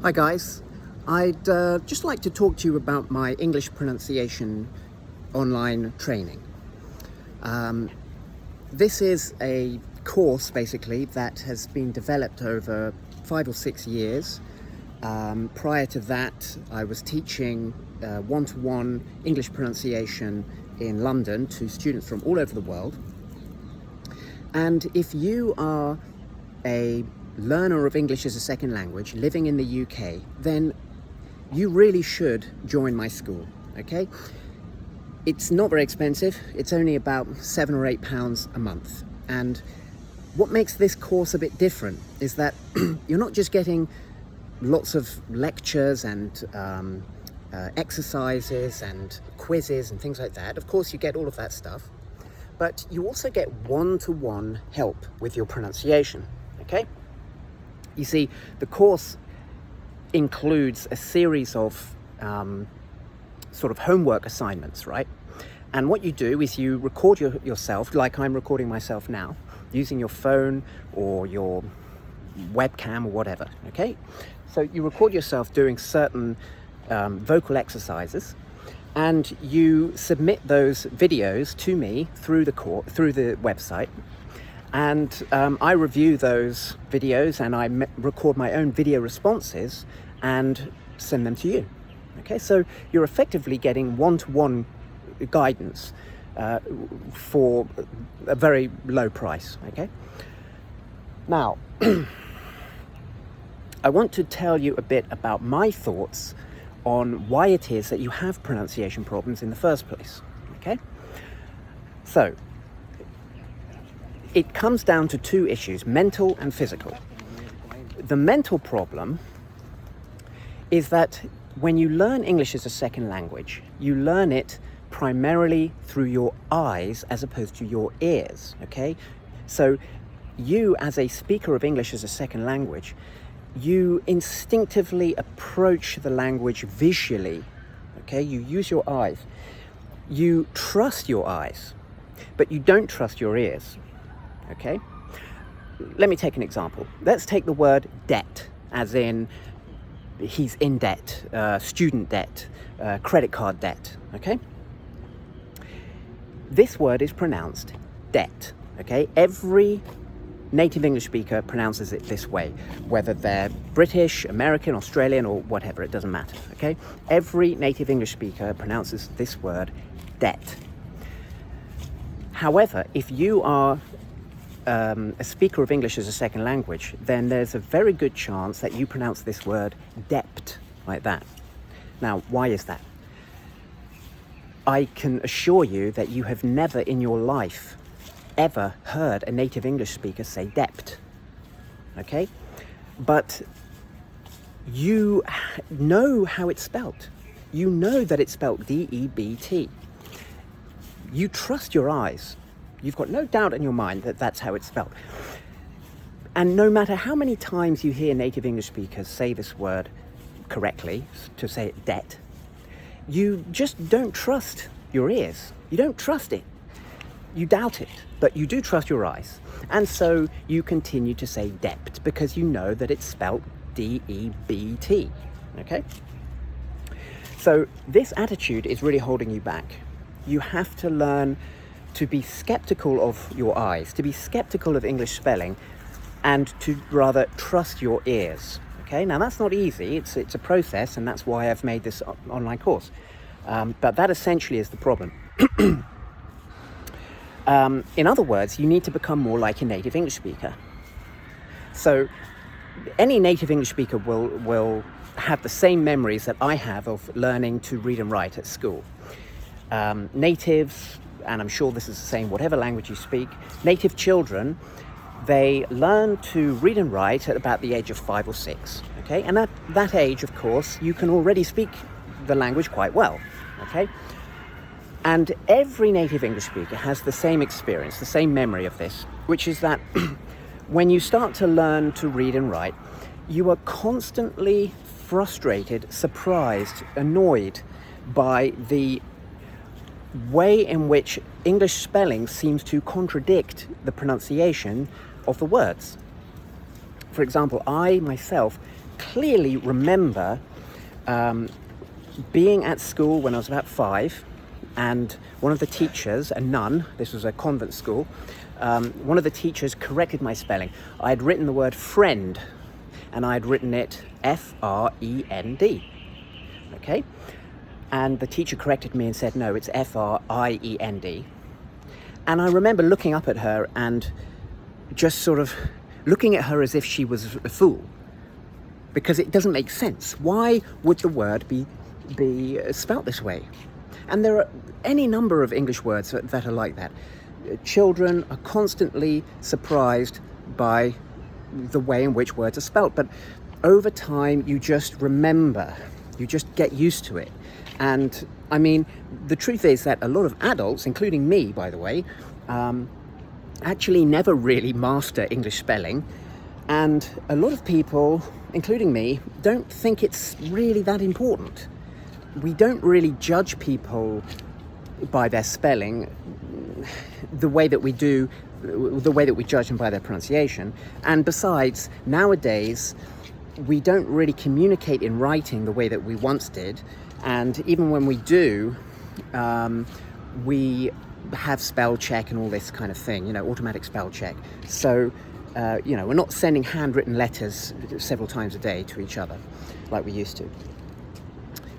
Hi guys, I'd just like to talk to you about my English pronunciation online training. This is a course basically that has been developed over 5 or 6 years. Prior to that, I was teaching one-to-one English pronunciation in London to students from all over the world. And if you are a learner of English as a second language living in the UK, then you really should join my school, okay? It's not very expensive. It's only about £7 or £8 a month. And what makes this course a bit different is that you're not just getting lots of lectures and exercises and quizzes and things like that. Of course, you get all of that stuff, but you also get one-to-one help with your pronunciation, okay? You see, the course includes a series of sort of homework assignments, right? And what you do is you record yourself, like I'm recording myself now, using your phone or your webcam or whatever, okay? So you record yourself doing certain vocal exercises, and you submit those videos to me through the website. And I review those videos and I record my own video responses and send them to you. Okay, so you're effectively getting one-to-one guidance for a very low price. Okay. Now, I want to tell you a bit about my thoughts on why it is that you have pronunciation problems in the first place. Okay, so it comes down to two issues, mental and physical. The mental problem is that when you learn English as a second language, you learn it primarily through your eyes as opposed to your ears, okay? So you, as a speaker of English as a second language, you instinctively approach the language visually, okay? You use your eyes. You trust your eyes, but you don't trust your ears. Okay, let me take an example. Let's take the word debt, as in he's in debt, student debt, credit card debt, okay? This word is pronounced debt, okay? Every native English speaker pronounces it this way, whether they're British, American, Australian, or whatever, it doesn't matter, okay? Every native English speaker pronounces this word debt. However, if you are a speaker of English as a second language, then there's a very good chance that you pronounce this word debt like that. Now, why is that? I can assure you that you have never in your life ever heard a native English speaker say debt, okay? But you know how it's spelt. You know that it's spelt D-E-B-T. You trust your eyes. You've got no doubt in your mind that that's how it's spelled. And no matter how many times you hear native English speakers say this word correctly, to say it debt, you just don't trust your ears. You don't trust it. You doubt it, but you do trust your eyes. And so you continue to say debt because you know that it's spelled D-E-B-T, okay? So this attitude is really holding you back. You have to learn to be skeptical of your eyes, to be skeptical of English spelling, and to rather trust your ears. Okay, now that's not easy, it's a process, and that's why I've made this online course. But that essentially is the problem. In other words, you need to become more like a native English speaker. So any native English speaker will have the same memories that I have of learning to read and write at school. Natives, and I'm sure this is the same whatever language you speak, native children, they learn to read and write at about the age of 5 or 6, okay? And at that age, of course, you can already speak the language quite well, okay? And every native English speaker has the same experience, the same memory of this, which is that when you start to learn to read and write, you are constantly frustrated, surprised, annoyed by the way in which English spelling seems to contradict the pronunciation of the words. For example, I myself clearly remember being at school when I was about 5, and one of the teachers, a nun, this was a convent school, one of the teachers corrected my spelling. I had written the word friend, and I had written it F-R-E-N-D, okay? And the teacher corrected me and said, no, it's F-R-I-E-N-D. And I remember looking up at her and just sort of looking at her as if she was a fool, because it doesn't make sense. Why would the word be spelt this way? And there are any number of English words that are like that. Children are constantly surprised by the way in which words are spelt, but over time you just remember, you just get used to it. And I mean, the truth is that a lot of adults, including me, by the way, actually never really master English spelling. And a lot of people, including me, don't think it's really that important. We don't really judge people by their spelling the way that we do, the way that we judge them by their pronunciation. And besides, nowadays, we don't really communicate in writing the way that we once did. And even when we do, we have spell check and all this kind of thing, you know, automatic spell check. So, you know, we're not sending handwritten letters several times a day to each other like we used to.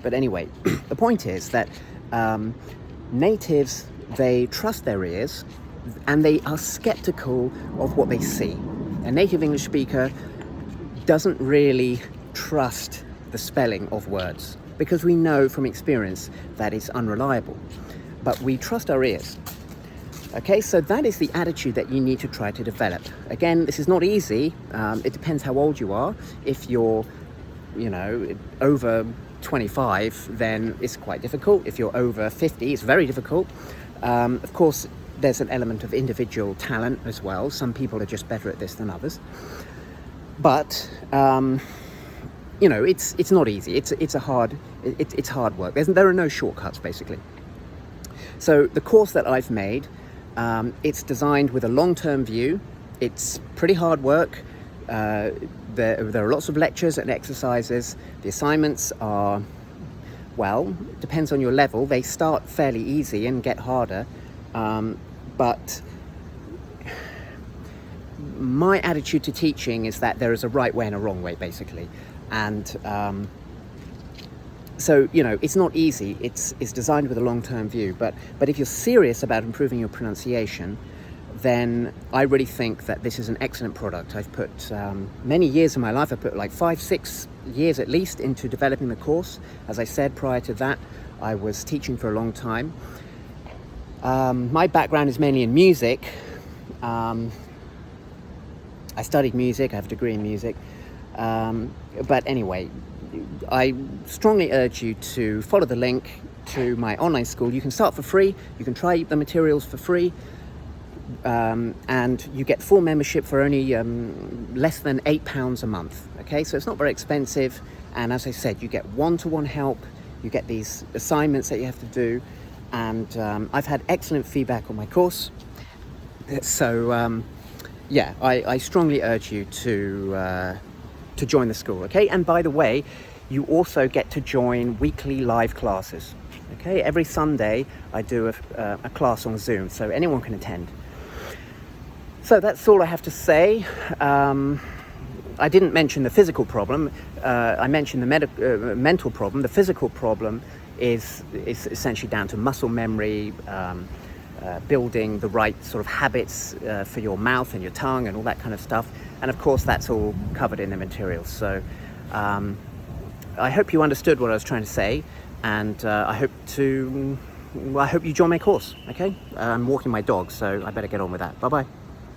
But anyway, the point is that natives, they trust their ears and they are skeptical of what they see. A native English speaker doesn't really trust the spelling of words because we know from experience that it's unreliable. But we trust our ears. Okay, so that is the attitude that you need to try to develop. Again, this is not easy. It depends how old you are. If you're, you know, over 25, then it's quite difficult. If you're over 50, it's very difficult. Of course, there's an element of individual talent as well. Some people are just better at this than others. But you know, it's not easy. It's hard work. There are no shortcuts, basically. So the course that I've made, it's designed with a long-term view. It's pretty hard work. There are lots of lectures and exercises. The assignments are, well, depends on your level. They start fairly easy and get harder. But my attitude to teaching is that there is a right way and a wrong way, basically. And so, you know, it's not easy. It's designed with a long-term view. But if you're serious about improving your pronunciation, then I really think that this is an excellent product. I've put many years of my life, I put like 5-6 years at least into developing the course. As I said, prior to that, I was teaching for a long time. My background is mainly in music. I studied music, I have a degree in music. But anyway, I strongly urge you to follow the link to my online school. You can start for free, you can try the materials for free, and you get full membership for only less than £8 a month. Okay, so it's not very expensive, and as I said, you get one-to-one help, you get these assignments that you have to do, and I've had excellent feedback on my course. So yeah, I strongly urge you to join the school, okay? And by the way, you also get to join weekly live classes, okay? Every Sunday I do a class on Zoom, so anyone can attend. So that's all I have to say. I didn't mention the physical problem. I mentioned the mental problem. The physical problem is essentially down to muscle memory, building the right sort of habits for your mouth and your tongue and all that kind of stuff. And of course, that's all covered in the materials. So I hope you understood what I was trying to say, and I hope you join my course, okay? I'm walking my dog, so I better get on with that. Bye-bye.